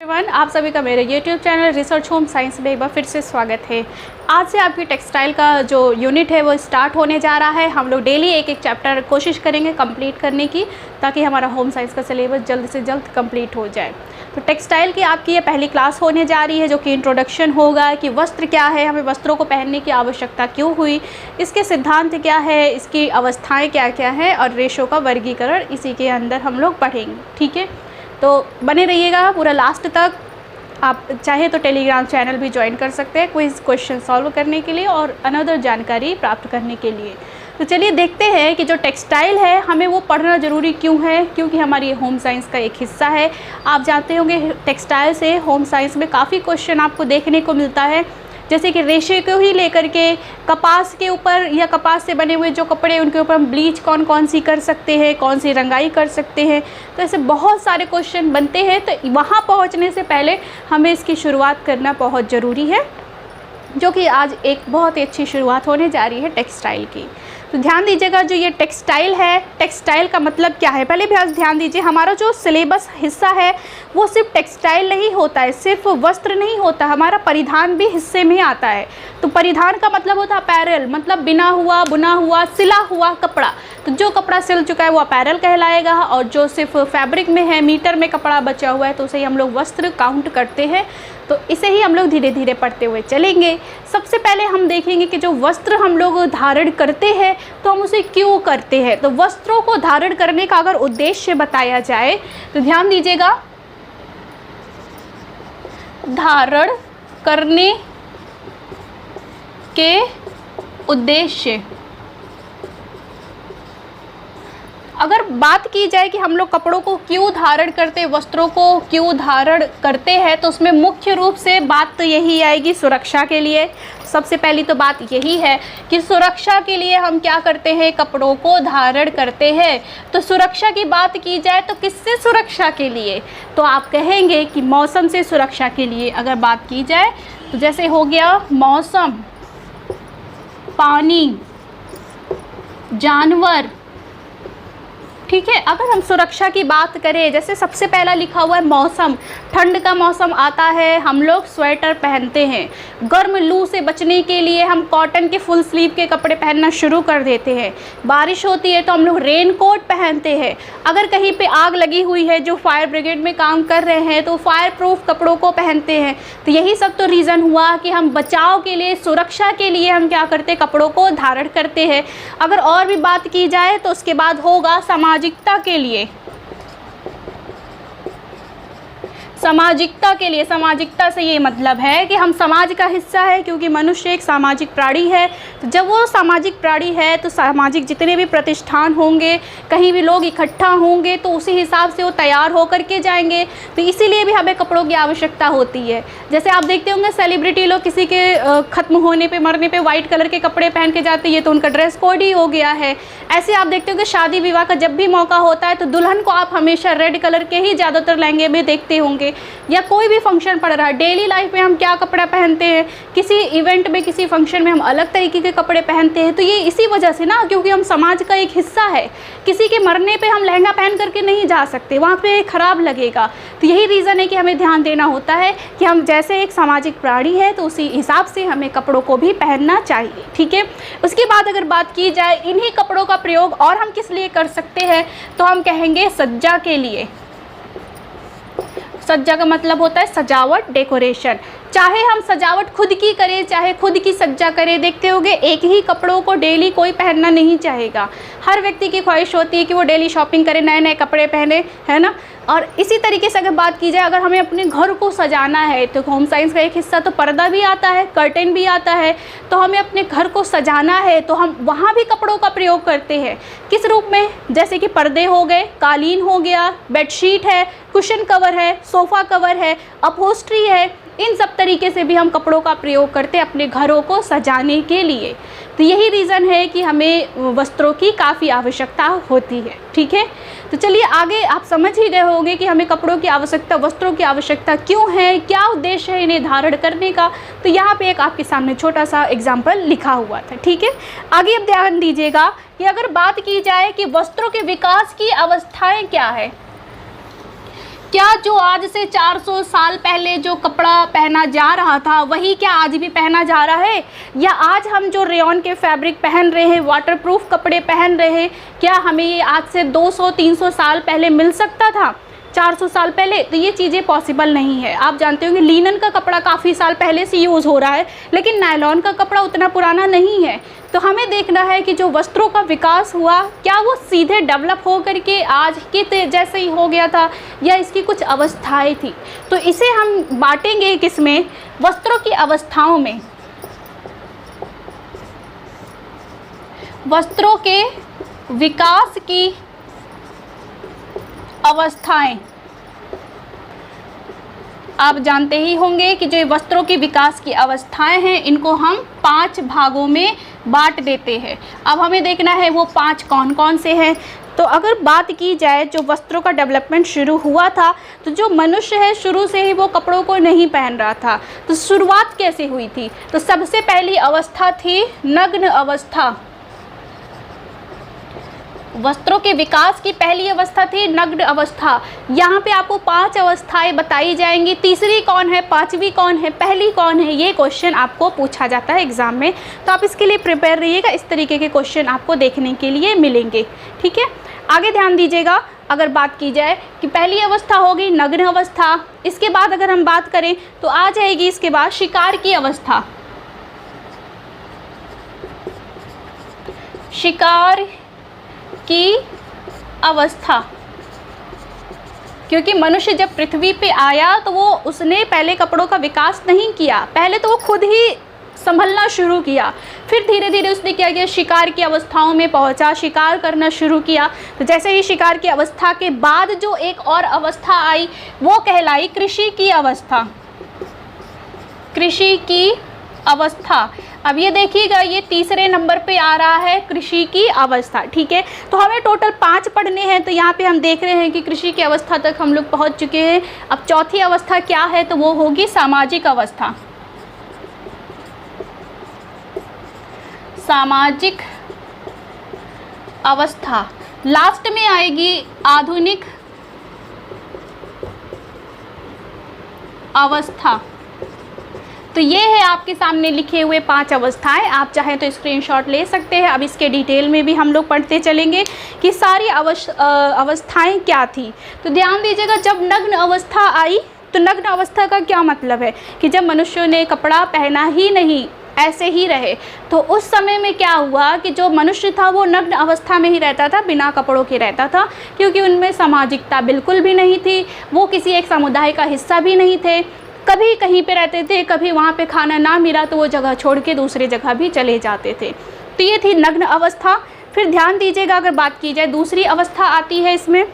आप सभी का मेरे YouTube channel research home science में एक बार फिर से स्वागत है। आज से आपकी टेक्सटाइल का जो यूनिट है वो स्टार्ट होने जा रहा है। हम लोग डेली एक एक चैप्टर कोशिश करेंगे कंप्लीट करने की, ताकि हमारा होम साइंस का सिलेबस जल्द से जल्द कंप्लीट हो जाए। तो टेक्सटाइल की आपकी ये पहली क्लास होने जा रही है, जो कि इंट्रोडक्शन होगा कि वस्त्र क्या है, हमें वस्त्रों को पहनने की आवश्यकता क्यों हुई, इसके सिद्धांत क्या है, इसकी अवस्थाएँ क्या क्या हैं और रेशों का वर्गीकरण इसी के अंदर हम लोग पढ़ेंगे। ठीक है, तो बने रहिएगा पूरा लास्ट तक। आप चाहे तो टेलीग्राम चैनल भी ज्वाइन कर सकते हैं क्विज़ क्वेश्चन सॉल्व करने के लिए और अनदर जानकारी प्राप्त करने के लिए। तो चलिए देखते हैं कि जो टेक्सटाइल है हमें वो पढ़ना ज़रूरी क्यों है, क्योंकि हमारी होम साइंस का एक हिस्सा है। आप जानते होंगे टेक्सटाइल से होम साइंस में काफ़ी क्वेश्चन आपको देखने को मिलता है, जैसे कि रेशे को ही लेकर के कपास के ऊपर या कपास से बने हुए जो कपड़े उनके ऊपर हम ब्लीच कौन कौन सी कर सकते हैं, कौन सी रंगाई कर सकते हैं। तो ऐसे बहुत सारे क्वेश्चन बनते हैं। तो वहाँ पहुँचने से पहले हमें इसकी शुरुआत करना बहुत ज़रूरी है, जो कि आज एक बहुत ही अच्छी शुरुआत होने जा रही है टेक्सटाइल की। तो ध्यान दीजिएगा, जो ये टेक्सटाइल है, टेक्सटाइल का मतलब क्या है पहले भी आज ध्यान दीजिए। हमारा जो सिलेबस हिस्सा है वो सिर्फ टेक्सटाइल नहीं होता है, सिर्फ वस्त्र नहीं होता, हमारा परिधान भी हिस्से में आता है। तो परिधान का मतलब होता है अपैरल, मतलब बिना हुआ, बुना हुआ, सिला हुआ कपड़ा। तो जो कपड़ा सिल चुका है वो अपैरल कहलाएगा, और जो सिर्फ फैब्रिक में है, मीटर में कपड़ा बचा हुआ है, तो उसे ही हम लोग वस्त्र काउंट करते हैं। तो इसे ही हम लोग धीरे धीरे पढ़ते हुए चलेंगे। सबसे पहले हम देखेंगे कि जो वस्त्र हम लोग धारण करते हैं तो हम उसे क्यों करते हैं। तो वस्त्रों को धारण करने का अगर उद्देश्य बताया जाए तो ध्यान दीजिएगा, धारण करने के उद्देश्य, अगर बात की जाए कि हम लोग कपड़ों को क्यों धारण करते हैं, वस्त्रों को क्यों धारण करते हैं, तो उसमें मुख्य रूप से बात तो यही आएगी सुरक्षा के लिए। सबसे पहली तो बात यही है कि सुरक्षा के लिए हम क्या करते हैं, कपड़ों को धारण करते हैं। तो सुरक्षा की बात की जाए तो किससे सुरक्षा के लिए, तो आप कहेंगे कि मौसम से सुरक्षा के लिए अगर बात की जाए तो जैसे हो गया मौसम, पानी, जानवर। ठीक है, अगर हम सुरक्षा की बात करें, जैसे सबसे पहला लिखा हुआ है मौसम, ठंड का मौसम आता है, हम लोग स्वेटर पहनते हैं। गर्म लू से बचने के लिए हम कॉटन के फुल स्लीव के कपड़े पहनना शुरू कर देते हैं। बारिश होती है तो हम लोग रेन कोट पहनते हैं। अगर कहीं पे आग लगी हुई है, जो फायर ब्रिगेड में काम कर रहे हैं, तो फायर प्रूफ कपड़ों को पहनते हैं। तो यही सब तो रीज़न हुआ कि हम बचाव के लिए, सुरक्षा के लिए हम क्या करते हैं, कपड़ों को धारण करते हैं। अगर और भी बात की जाए तो उसके बाद होगा सामाजिकता के लिए, सामाजिकता के लिए। सामाजिकता से ये मतलब है कि हम समाज का हिस्सा है, क्योंकि मनुष्य एक सामाजिक प्राणी है। तो जब वो सामाजिक प्राणी है तो सामाजिक जितने भी प्रतिष्ठान होंगे, कहीं भी लोग इकट्ठा होंगे, तो उसी हिसाब से वो तैयार होकर के जाएंगे। तो इसीलिए भी हमें कपड़ों की आवश्यकता होती है। जैसे आप देखते होंगे सेलिब्रिटी लोग किसी के ख़त्म होने पे, मरने पे वाइट कलर के कपड़े पहन के जाते हैं, ये तो उनका ड्रेस कोड ही हो गया है। ऐसे आप देखते होंगे शादी विवाह का जब भी मौका होता है तो दुल्हन को आप हमेशा रेड कलर के ही ज़्यादातर लहंगे में देखते होंगे। या कोई भी फंक्शन पड़ रहा है, डेली लाइफ में हम क्या कपड़ा पहनते हैं, किसी इवेंट में, किसी फंक्शन में हम अलग तरीके के कपड़े पहनते हैं। तो ये इसी वजह से ना, क्योंकि हम समाज का एक हिस्सा है। किसी के मरने पे हम लहंगा पहन करके नहीं जा सकते, वहाँ पे खराब लगेगा। तो यही रीज़न है कि हमें ध्यान देना होता है कि हम जैसे एक सामाजिक प्राणी है तो उसी हिसाब से हमें कपड़ों को भी पहनना चाहिए। ठीक है, उसके बाद अगर बात की जाए इन्हीं कपड़ों का प्रयोग और हम किस लिए कर सकते हैं, तो हम कहेंगे सज्जा के लिए। सज्जा का मतलब होता है सजावट, डेकोरेशन। चाहे हम सजावट खुद की करें, चाहे खुद की सज्जा करें, देखते होंगे एक ही कपड़ों को डेली कोई पहनना नहीं चाहेगा। हर व्यक्ति की ख्वाहिश होती है कि वो डेली शॉपिंग करे, नए नए कपड़े पहने, है ना। और इसी तरीके से अगर बात की जाए, अगर हमें अपने घर को सजाना है तो होम साइंस का एक हिस्सा तो पर्दा भी आता है, कर्टेन भी आता है। तो हमें अपने घर को सजाना है तो हम वहाँ भी कपड़ों का प्रयोग करते हैं। किस रूप में, जैसे कि पर्दे हो गए, कालीन हो गया, बेडशीट है, कुशन कवर है, सोफ़ा कवर है, अपहोस्ट्री है, इन सब तरीके से भी हम कपड़ों का प्रयोग करते हैं अपने घरों को सजाने के लिए। तो यही रीज़न है कि हमें वस्त्रों की काफ़ी आवश्यकता होती है। ठीक है, तो चलिए आगे आप समझ ही गए होंगे कि हमें कपड़ों की आवश्यकता, वस्त्रों की आवश्यकता क्यों है, क्या उद्देश्य है इन्हें धारण करने का। तो यहाँ पे एक आपके सामने छोटा सा एग्जाम्पल लिखा हुआ था। ठीक है, आगे अब ध्यान दीजिएगा कि अगर बात की जाए कि वस्त्रों के विकास की अवस्थाएँ क्या है, क्या जो आज से 400 साल पहले जो कपड़ा पहना जा रहा था वही क्या आज भी पहना जा रहा है, या आज हम जो रेयॉन के फैब्रिक पहन रहे हैं, वाटरप्रूफ कपड़े पहन रहे हैं, क्या हमें ये आज से 200-300 साल पहले मिल सकता था, 400 साल पहले? तो ये चीज़ें पॉसिबल नहीं है। आप जानते हो कि लिनन का कपड़ा काफ़ी साल पहले से यूज़ हो रहा है, लेकिन नायलॉन का कपड़ा उतना पुराना नहीं है। तो हमें देखना है कि जो वस्त्रों का विकास हुआ क्या वो सीधे डेवलप हो करके आज के जैसे ही हो गया था, या इसकी कुछ अवस्थाएं थी। तो इसे हम बांटेंगे किसमें, वस्त्रों की अवस्थाओं में। वस्त्रों के विकास की अवस्थाएं। आप जानते ही होंगे कि जो वस्त्रों के विकास की अवस्थाएं हैं इनको हम 5 भागों में बांट देते हैं। अब हमें देखना है वो 5 कौन कौन से हैं। तो अगर बात की जाए जो वस्त्रों का डेवलपमेंट शुरू हुआ था, तो जो मनुष्य है शुरू से ही वो कपड़ों को नहीं पहन रहा था। तो शुरुआत कैसे हुई थी? तो सबसे पहली अवस्था थी नग्न अवस्था। वस्त्रों के विकास की पहली अवस्था थी नग्न अवस्था। यहाँ पे आपको 5 अवस्थाएं बताई जाएंगी। तीसरी कौन है, 5वीं कौन है, पहली कौन है, ये क्वेश्चन आपको पूछा जाता है एग्जाम में। तो आप इसके लिए प्रिपेयर रहिएगा, इस तरीके के क्वेश्चन आपको देखने के लिए मिलेंगे। ठीक है, आगे ध्यान दीजिएगा। अगर बात की जाए कि पहली अवस्था होगी नग्न अवस्था, इसके बाद अगर हम बात करें तो आ जाएगी इसके बाद शिकार की अवस्था। शिकार की अवस्था, क्योंकि मनुष्य जब पृथ्वी पे आया तो वो उसने पहले कपड़ों का विकास नहीं किया, पहले तो वो खुद ही संभलना शुरू किया। फिर धीरे धीरे उसने क्या किया, शिकार की अवस्थाओं में पहुंचा, शिकार करना शुरू किया। तो जैसे ही शिकार की अवस्था के बाद जो एक और अवस्था आई वो कहलाई कृषि की अवस्था। कृषि की अवस्था, अब ये देखिएगा ये तीसरे नंबर पे आ रहा है कृषि की अवस्था। ठीक है, तो हमें टोटल 5 पढ़ने हैं। तो यहाँ पे हम देख रहे हैं कि कृषि की अवस्था तक हम लोग पहुँच चुके हैं। अब चौथी अवस्था क्या है, तो वो होगी सामाजिक अवस्था। सामाजिक अवस्था लास्ट में आएगी आधुनिक अवस्था। तो ये है आपके सामने लिखे हुए 5 अवस्थाएं। आप चाहें तो स्क्रीनशॉट ले सकते हैं। अब इसके डिटेल में भी हम लोग पढ़ते चलेंगे कि सारी अवस्थाएं क्या थी। तो ध्यान दीजिएगा, जब नग्न अवस्था आई तो नग्न अवस्था का क्या मतलब है कि जब मनुष्यों ने कपड़ा पहना ही नहीं, ऐसे ही रहे, तो उस समय में क्या हुआ कि जो मनुष्य था वो नग्न अवस्था में ही रहता था, बिना कपड़ों के रहता था, क्योंकि उनमें सामाजिकता बिल्कुल भी नहीं थी। वो किसी एक समुदाय का हिस्सा भी नहीं थे, कभी कहीं पे रहते थे, कभी वहाँ पे खाना ना मिला तो वो जगह छोड़ के दूसरी जगह भी चले जाते थे। तो ये थी नग्न अवस्था। फिर ध्यान दीजिएगा, अगर बात की जाए दूसरी अवस्था आती है इसमें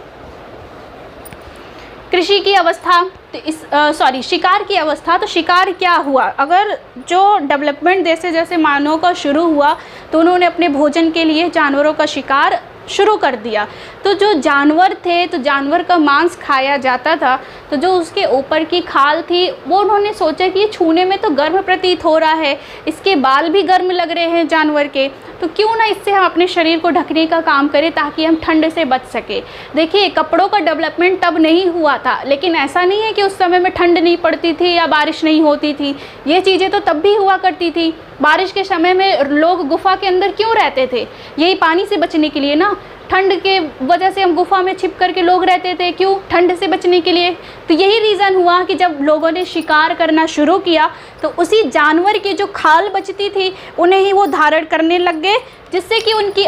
कृषि की अवस्था, तो इस शिकार की अवस्था। तो शिकार क्या हुआ, अगर जो डेवलपमेंट जैसे जैसे मानव का शुरू हुआ तो उन्होंने अपने भोजन के लिए जानवरों का शिकार शुरू कर दिया। तो जो जानवर थे तो जानवर का मांस खाया जाता था, तो जो उसके ऊपर की खाल थी वो उन्होंने सोचा कि ये छूने में तो गर्म प्रतीत हो रहा है, इसके बाल भी गर्म लग रहे हैं जानवर के, तो क्यों ना इससे हम अपने शरीर को ढकने का काम करें ताकि हम ठंड से बच सके। देखिए, कपड़ों का डेवलपमेंट तब नहीं हुआ था, लेकिन ऐसा नहीं है कि उस समय में ठंड नहीं पड़ती थी या बारिश नहीं होती थी। ये चीज़ें तो तब भी हुआ करती थी। बारिश के समय में लोग गुफा के अंदर क्यों रहते थे, यही पानी से बचने के लिए ना। ठंड के वजह से हम गुफा में छिप करके लोग रहते थे, क्यों, ठंड से बचने के लिए। तो यही रीज़न हुआ कि जब लोगों ने शिकार करना शुरू किया तो उसी जानवर की जो खाल बचती थी उन्हें ही वो धारण करने लग गए, जिससे कि उनकी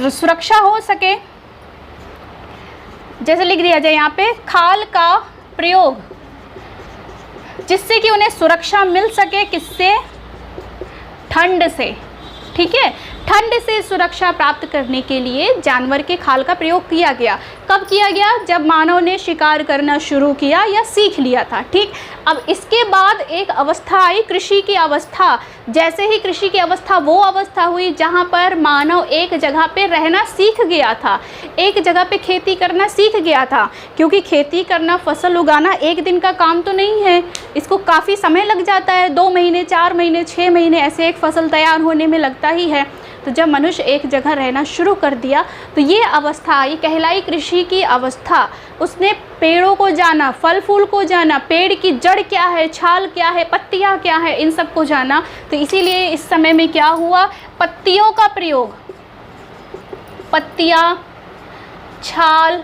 सुरक्षा हो सके। जैसे लिख दिया जाए यहाँ पे, खाल का प्रयोग, जिससे कि उन्हें सुरक्षा मिल सके, किससे, ठंड से। ठीक है, ठंड से सुरक्षा प्राप्त करने के लिए जानवर के खाल का प्रयोग किया गया। कब किया गया, जब मानव ने शिकार करना शुरू किया या सीख लिया था। ठीक, अब इसके बाद एक अवस्था आई कृषि की अवस्था। जैसे ही कृषि की अवस्था वो अवस्था हुई जहाँ पर मानव एक जगह पे रहना सीख गया था, एक जगह पे खेती करना सीख गया था, क्योंकि खेती करना, फसल उगाना एक दिन का काम तो नहीं है, इसको काफ़ी समय लग जाता है, 2 महीने, 4 महीने, 6 महीने ऐसे एक फसल तैयार होने में लगता ही है। तो जब मनुष्य एक जगह रहना शुरू कर दिया तो ये अवस्था आई, कहलाई कृषि की अवस्था। उसने पेड़ों को जाना, फल फूल को जाना, पेड़ की जड़ क्या है, छाल क्या है, पत्तियाँ क्या है, इन सब को जाना। तो इसीलिए इस समय में क्या हुआ, पत्तियों का प्रयोग, पत्तियाँ, छाल,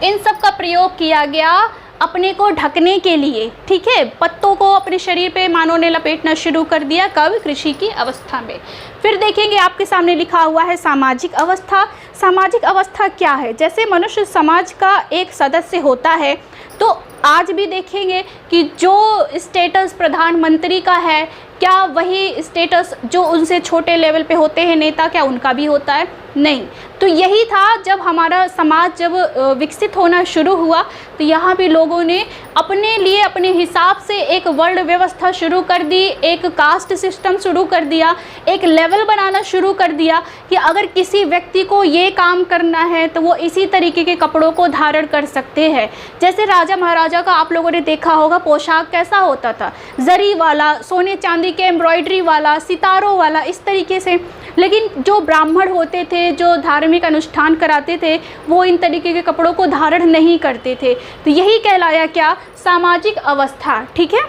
इन सब का प्रयोग किया गया अपने को ढकने के लिए। ठीक है, पत्तों को अपने शरीर पे मानव ने लपेटना शुरू कर दिया। कब, कृषि की अवस्था में। फिर देखेंगे आपके सामने लिखा हुआ है सामाजिक अवस्था। सामाजिक अवस्था क्या है, जैसे मनुष्य समाज का एक सदस्य होता है तो आज भी देखेंगे कि जो स्टेटस प्रधानमंत्री का है, क्या वही स्टेटस जो उनसे छोटे लेवल पे होते हैं नेता, क्या उनका भी होता है? नहीं। तो यही था जब हमारा समाज जब विकसित होना शुरू हुआ तो यहाँ भी लोगों ने अपने लिए अपने हिसाब से एक वर्ण व्यवस्था शुरू कर दी, एक कास्ट सिस्टम शुरू कर दिया, एक लेवल बनाना शुरू कर दिया कि अगर किसी व्यक्ति को ये काम करना है तो वो इसी तरीके के कपड़ों को धारण कर सकते हैं। जैसे राजा महाराजा का आप लोगों ने देखा होगा पोशाक कैसा होता था, जरी वाला, सोने चांदी के एम्ब्रॉयडरी वाला, सितारों वाला, इस तरीके से। लेकिन जो ब्राह्मण होते थे, जो धार्मिक अनुष्ठान कराते थे, वो इन तरीके के कपड़ों को धारण नहीं करते थे। तो यही कहलाया क्या, सामाजिक अवस्था। ठीक है,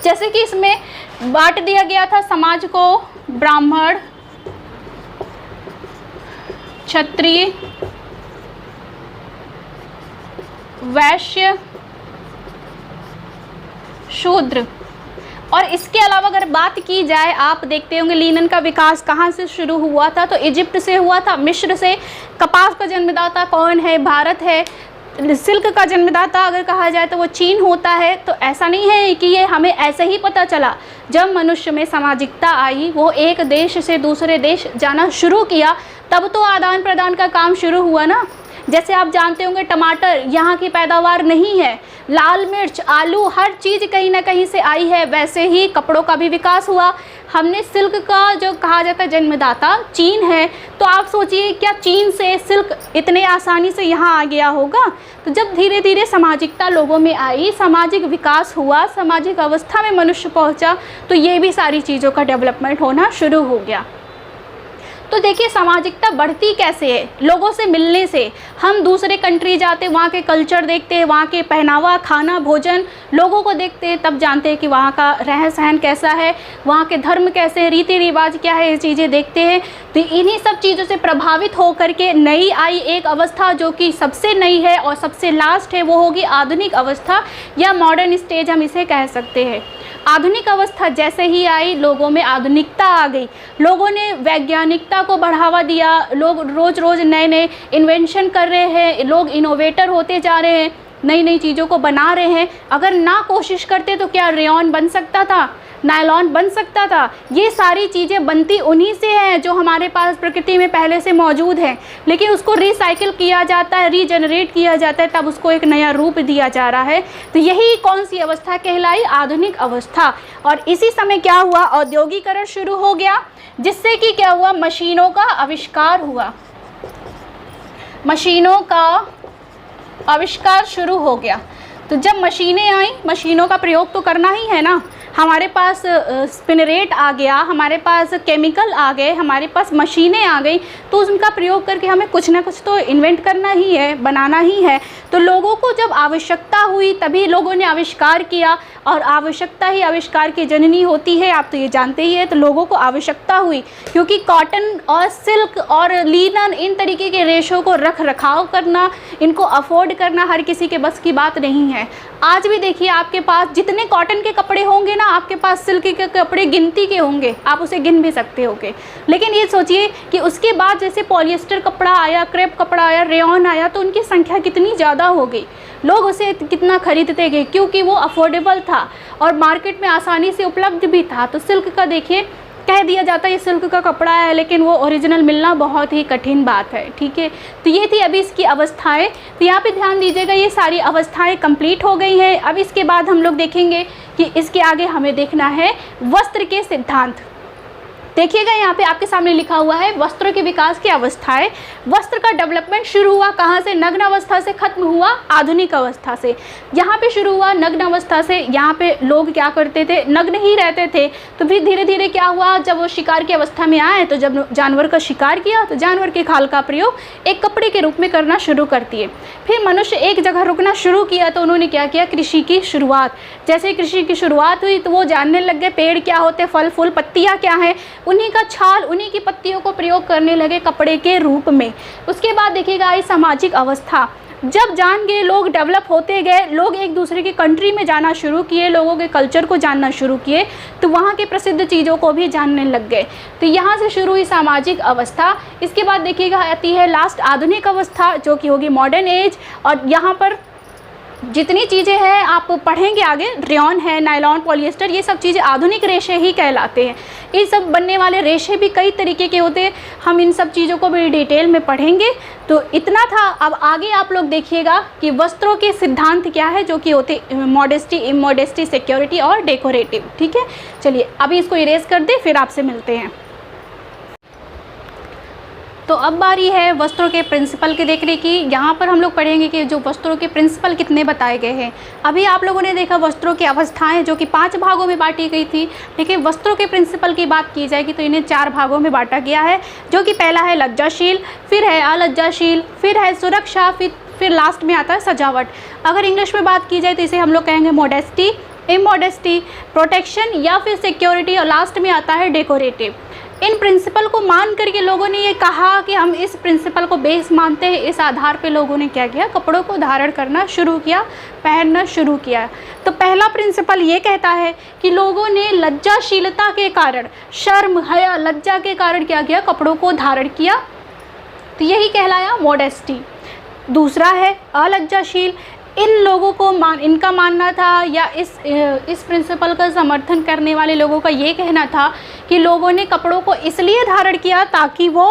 जैसे कि इसमें बांट दिया गया था समाज को, ब्राह्मण, क्षत्रिय, वैश्य, शूद्र। और इसके अलावा अगर बात की जाए, आप देखते होंगे लिनन का विकास कहाँ से शुरू हुआ था, तो इजिप्ट से हुआ था, मिस्र से। कपास का जन्मदाता कौन है, भारत है। सिल्क का जन्मदाता अगर कहा जाए तो वो चीन होता है। तो ऐसा नहीं है कि ये हमें ऐसे ही पता चला, जब मनुष्य में सामाजिकता आई, वो एक देश से दूसरे देश जाना शुरू किया, तब तो आदान प्रदान का काम शुरू हुआ ना। जैसे आप जानते होंगे टमाटर यहाँ की पैदावार नहीं है, लाल मिर्च, आलू, हर चीज़ कहीं ना कहीं से आई है। वैसे ही कपड़ों का भी विकास हुआ। हमने सिल्क का जो कहा जाता है जन्मदाता चीन है, तो आप सोचिए क्या चीन से सिल्क इतने आसानी से यहाँ आ गया होगा? तो जब धीरे धीरे सामाजिकता लोगों में आई, सामाजिक विकास हुआ, सामाजिक अवस्था में मनुष्य पहुँचा, तो ये भी सारी चीज़ों का डेवलपमेंट होना शुरू हो गया। तो देखिए सामाजिकता बढ़ती कैसे है, लोगों से मिलने से। हम दूसरे कंट्री जाते, वहाँ के कल्चर देखते हैं, वहाँ के पहनावा, खाना, भोजन, लोगों को देखते हैं, तब जानते हैं कि वहाँ का रहन सहन कैसा है, वहाँ के धर्म कैसे हैं, रीति रिवाज क्या है, ये चीज़ें देखते हैं। तो इन्हीं सब चीज़ों से प्रभावित होकर के नई आई एक अवस्था जो कि सबसे नई है और सबसे लास्ट है, वो होगी आधुनिक अवस्था या मॉडर्न स्टेज, हम इसे कह सकते हैं। आधुनिक अवस्था जैसे ही आई, लोगों में आधुनिकता आ गई, लोगों ने वैज्ञानिकता को बढ़ावा दिया, लोग रोज़ रोज़ नए नए इन्वेंशन कर रहे हैं, लोग इनोवेटर होते जा रहे हैं, नई नई चीज़ों को बना रहे हैं। अगर ना कोशिश करते तो क्या रेयॉन बन सकता था, नायलॉन बन सकता था? ये सारी चीज़ें बनती उन्हीं से हैं जो हमारे पास प्रकृति में पहले से मौजूद हैं, लेकिन उसको रिसाइकिल किया जाता है, रीजनरेट किया जाता है, तब उसको एक नया रूप दिया जा रहा है। तो यही कौन सी अवस्था कहलाई, आधुनिक अवस्था। और इसी समय क्या हुआ, औद्योगिकरण शुरू हो गया, जिससे कि क्या हुआ, मशीनों का आविष्कार हुआ, मशीनों का आविष्कार शुरू हो गया। तो जब मशीनें आई, मशीनों का प्रयोग तो करना ही है ना, हमारे पास स्पिनरेट आ गया, हमारे पास केमिकल आ गए, हमारे पास मशीनें आ गई, तो उनका प्रयोग करके हमें कुछ ना कुछ तो इन्वेंट करना ही है, बनाना ही है। तो लोगों को जब आवश्यकता हुई तभी लोगों ने आविष्कार किया, और आवश्यकता ही आविष्कार की जननी होती है, आप तो ये जानते ही है। तो लोगों को आवश्यकता हुई क्योंकि कॉटन और सिल्क और लीनन, इन तरीके के रेशों को रख रखाव करना, इनको अफोर्ड करना हर किसी के बस की बात नहीं है। आज भी देखिए आपके पास जितने कॉटन के कपड़े होंगे ना, आपके पास सिल्क के कपड़े गिनती के होंगे, आप उसे गिन भी सकते होगे। लेकिन ये सोचिए कि उसके बाद जैसे पॉलिएस्टर कपड़ा आया, क्रेप कपड़ा आया, रेयॉन आया, तो उनकी संख्या कितनी ज़्यादा हो गई, लोग उसे कितना खरीदते गए, क्योंकि वो अफोर्डेबल था और मार्केट में आसानी से उपलब्ध भी था। तो सिल्क का देखिए, कह दिया जाता है ये सिल्क का कपड़ा है, लेकिन वो ओरिजिनल मिलना बहुत ही कठिन बात है। ठीक है, तो ये थी अभी इसकी अवस्थाएं। तो यहाँ पे ध्यान दीजिएगा, ये सारी अवस्थाएं कंप्लीट हो गई हैं। अब इसके बाद हम लोग देखेंगे कि इसके आगे हमें देखना है वस्त्र के सिद्धांत। देखिएगा यहाँ पे आपके सामने लिखा हुआ है वस्त्रों के विकास की अवस्थाएं। वस्त्र का डेवलपमेंट शुरू हुआ कहाँ से? नग्न अवस्था से खत्म हुआ आधुनिक अवस्था से। यहाँ पे शुरू हुआ नग्न अवस्था से। यहाँ पे लोग क्या करते थे? नग्न ही रहते थे। तो फिर धीरे धीरे क्या हुआ, जब वो शिकार की अवस्था में आए तो जब जानवर का शिकार किया तो जानवर की खाल का प्रयोग एक कपड़े के रूप में करना शुरू कर दिए। फिर मनुष्य एक जगह रुकना शुरू किया तो उन्होंने क्या किया? कृषि की शुरुआत। जैसे कृषि की शुरुआत हुई तो वो जानने लग गए पेड़ क्या होते, फल फूल पत्तियाँ क्या हैं, उन्हीं का छाल उन्हीं की पत्तियों को प्रयोग करने लगे कपड़े के रूप में। उसके बाद देखिएगा आई सामाजिक अवस्था। जब जान गए लोग, डेवलप होते गए, लोग एक दूसरे की कंट्री में जाना शुरू किए, लोगों के कल्चर को जानना शुरू किए तो वहाँ के प्रसिद्ध चीज़ों को भी जानने लग गए। तो यहाँ से शुरू हुई सामाजिक अवस्था। इसके बाद देखिएगा आती है लास्ट आधुनिक अवस्था जो कि होगी मॉडर्न एज। और यहाँ पर जितनी चीज़ें हैं आप पढ़ेंगे आगे, रेयॉन है, नायलॉन, पॉलिएस्टर, ये सब चीज़ें आधुनिक रेशे ही कहलाते हैं। ये सब बनने वाले रेशे भी कई तरीके के होते हैं, हम इन सब चीज़ों को भी डिटेल में पढ़ेंगे। तो इतना था। अब आगे आप लोग देखिएगा कि वस्त्रों के सिद्धांत क्या है जो कि होते मॉडेस्टी, इमोडेस्टी, सिक्योरिटी और डेकोरेटिव। ठीक है, चलिए अभी इसको इरेज कर दे, फिर आपसे मिलते हैं। तो अब बारी है वस्त्रों के प्रिंसिपल के देखने की। यहाँ पर हम लोग पढ़ेंगे कि जो वस्त्रों के प्रिंसिपल कितने बताए गए हैं। अभी आप लोगों ने देखा वस्त्रों की अवस्थाएं जो कि 5 भागों में बांटी गई थी। लेकिन वस्त्रों के प्रिंसिपल की बात की जाएगी तो इन्हें 4 भागों में बांटा गया है, जो कि पहला है लज्जाशील, फिर है अलज्जाशील, फिर है सुरक्षा, फिर लास्ट में आता है सजावट। अगर इंग्लिश में बात की जाए तो इसे हम लोग कहेंगे मॉडेस्टी, इमोडेस्टी, प्रोटेक्शन या फिर सिक्योरिटी, और लास्ट में आता है डेकोरेटिव। इन प्रिंसिपल को मान करके लोगों ने ये कहा कि हम इस प्रिंसिपल को बेस मानते हैं। इस आधार पे लोगों ने क्या किया? कपड़ों को धारण करना शुरू किया, पहनना शुरू किया। तो पहला प्रिंसिपल ये कहता है कि लोगों ने लज्जाशीलता के कारण, शर्म, हया, लज्जा के कारण क्या किया? कपड़ों को धारण किया। तो यही कहलाया मॉडेस्टी। दूसरा है अलज्जाशील। इन लोगों को इनका मानना था, या इस प्रिंसिपल का समर्थन करने वाले लोगों का ये कहना था कि लोगों ने कपड़ों को इसलिए धारण किया ताकि वो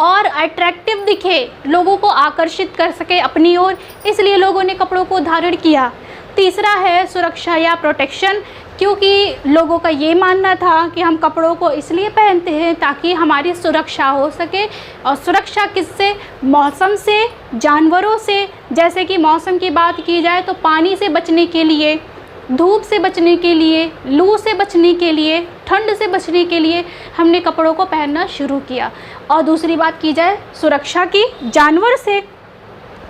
और अट्रैक्टिव दिखे, लोगों को आकर्षित कर सके अपनी ओर, इसलिए लोगों ने कपड़ों को धारण किया। तीसरा है सुरक्षा या प्रोटेक्शन, क्योंकि लोगों का ये मानना था कि हम कपड़ों को इसलिए पहनते हैं ताकि हमारी सुरक्षा हो सके। और सुरक्षा किससे? मौसम से, जानवरों से। जैसे कि मौसम की बात की जाए तो पानी से बचने के लिए, धूप से बचने के लिए, लू से बचने के लिए, ठंड से बचने के लिए हमने कपड़ों को पहनना शुरू किया। और दूसरी बात की जाए सुरक्षा की, जानवर से,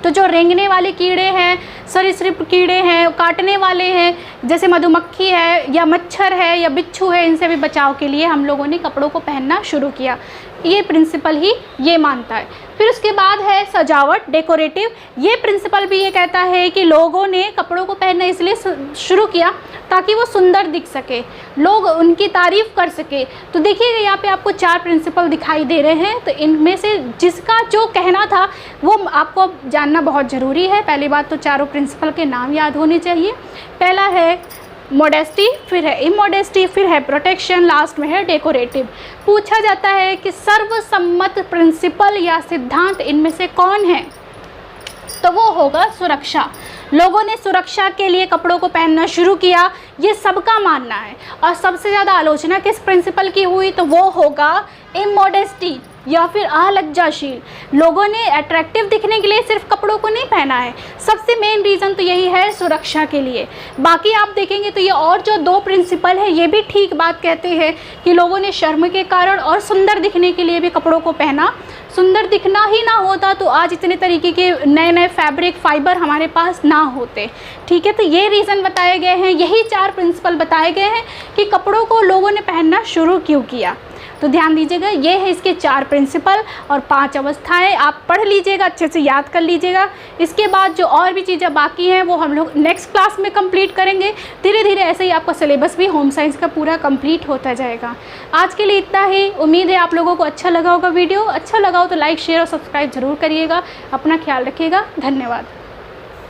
तो जो रेंगने वाले कीड़े हैं, सरीसृप कीड़े हैं, काटने वाले हैं, जैसे मधुमक्खी है या मच्छर है या बिच्छू है, इनसे भी बचाव के लिए हम लोगों ने कपड़ों को पहनना शुरू किया। ये प्रिंसिपल ही ये मानता है। फिर उसके बाद है सजावट, डेकोरेटिव। ये प्रिंसिपल भी ये कहता है कि लोगों ने कपड़ों को पहनना इसलिए शुरू किया ताकि वो सुंदर दिख सके, लोग उनकी तारीफ़ कर सके। तो देखिएगा यहाँ पे आपको 4 प्रिंसिपल दिखाई दे रहे हैं। तो इनमें से जिसका जो कहना था वो आपको जानना बहुत ज़रूरी है। पहली बात तो चारों प्रिंसिपल के नाम याद होने चाहिए। पहला है मॉडेस्टी, फिर है इमोडेस्टी, फिर है प्रोटेक्शन, लास्ट में है डेकोरेटिव। पूछा जाता है कि सर्वसम्मत प्रिंसिपल या सिद्धांत इनमें से कौन है? तो वो होगा सुरक्षा। लोगों ने सुरक्षा के लिए कपड़ों को पहनना शुरू किया, ये सबका मानना है। और सबसे ज़्यादा आलोचना किस प्रिंसिपल की हुई? तो वो होगा इमोडेस्टी या फिर अलज्जाशील। लोगों ने अट्रैक्टिव दिखने के लिए सिर्फ कपड़ों को नहीं पहना है, सबसे मेन रीज़न तो यही है सुरक्षा के लिए। बाकी आप देखेंगे तो ये और जो 2 प्रिंसिपल है ये भी ठीक बात कहते हैं कि लोगों ने शर्म के कारण और सुंदर दिखने के लिए भी कपड़ों को पहना। सुंदर दिखना ही ना होता तो आज इतने तरीके के नए नए फैब्रिक, फाइबर हमारे पास ना होते। ठीक है, तो ये रीज़न बताए गए हैं, यही 4 प्रिंसिपल बताए गए हैं कि कपड़ों को लोगों ने पहनना शुरू क्यों किया। तो ध्यान दीजिएगा, ये है इसके 4 प्रिंसिपल और 5 अवस्थाएं। आप पढ़ लीजिएगा, अच्छे से याद कर लीजिएगा। इसके बाद जो और भी चीज़ें बाकी हैं वो हम लोग नेक्स्ट क्लास में कंप्लीट करेंगे। धीरे धीरे ऐसे ही आपका सिलेबस भी होम साइंस का पूरा कंप्लीट होता जाएगा। आज के लिए इतना ही। उम्मीद है आप लोगों को अच्छा लगा होगा वीडियो। अच्छा लगा हो तो लाइक, शेयर और सब्सक्राइब जरूर करिएगा। अपना ख्याल रखिएगा। धन्यवाद।